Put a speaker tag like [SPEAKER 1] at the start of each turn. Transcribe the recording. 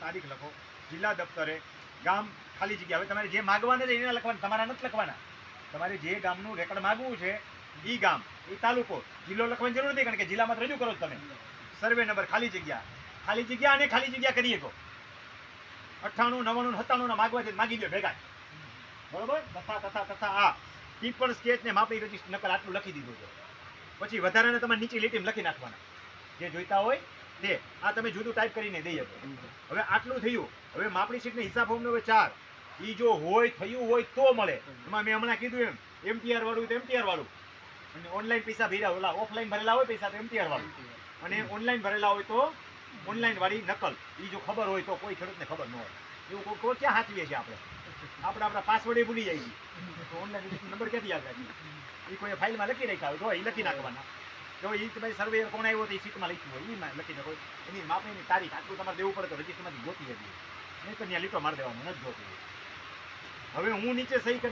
[SPEAKER 1] તારીખ લખો, જિલ્લા દફતરે, ગામ ખાલી જગ્યા. હવે તમારે જે માગવાને છે એને લખવાના, તમારા નથી લખવાના. તમારે જે ગામનું રેકર્ડ માગવું છે એ ગામ, એ તાલુકો, જિલ્લો લખવાની જરૂર નથી, કારણ કે જિલ્લામાં રજૂ કરો છો તમે. સર્વે નંબર, ખાલી જગ્યા અને ખાલી જગ્યા કરીએ તો 98, 99, 97 ના માગવા છે, માગી દો ભેગા, બરોબર. તથા આ પીપલ સ્કેચ ને માપણી રજીસ્ટર નકલ આટલું લખી દીધું છે. પછી વધારાને તમારે નીચે લીટીમાં લખી નાખવાના જે જોઈતા હોય તે. આ તમે જુદું ટાઈપ કરીને દઈએ. હવે આટલું થયું. હવે માપણી શીટને હિસાબ ફોર્મ નંબર 4, એ જો હોય થયું હોય તો મળે. એમાં મેં હમણાં કીધું એમ MTR વાળું તો MTR વાળું, અને ઓનલાઈન પૈસા ભર્યા, ઓલા ઓફલાઈન ભરેલા હોય પૈસા તો MTR વાળું, અને ઓનલાઈન ભરેલા હોય તો ઓનલાઈન વાળી નકલ. એ જો ખબર હોય તો કોઈ ખેડૂતને ખબર ન હોય એવું કોઈ ક્યાં સાચવીએ છીએ આપણે આપણા પાસવર્ડ ભૂલી જાય છે, તો ઓનલાઈન નંબર ક્યાંથી યાદ રાખીએ? એ કોઈ ફાઇલમાં લખી રાખ્યા હોય તો એ લખી નાખવાના. જો એ તમારી સર્વે કોણ આવ્યો તો એ સીટમાં લખ્યું હોય એમાં લખી નાખો. એની માપણીની તારીખ આટલું તમારે દેવું પડે તો રજીસ્ટરમાંથી ગોતી હતી, નહીં તો ત્યાં લીટો મારી દેવાનો, નથી જોતી. હવે હું નીચે સહી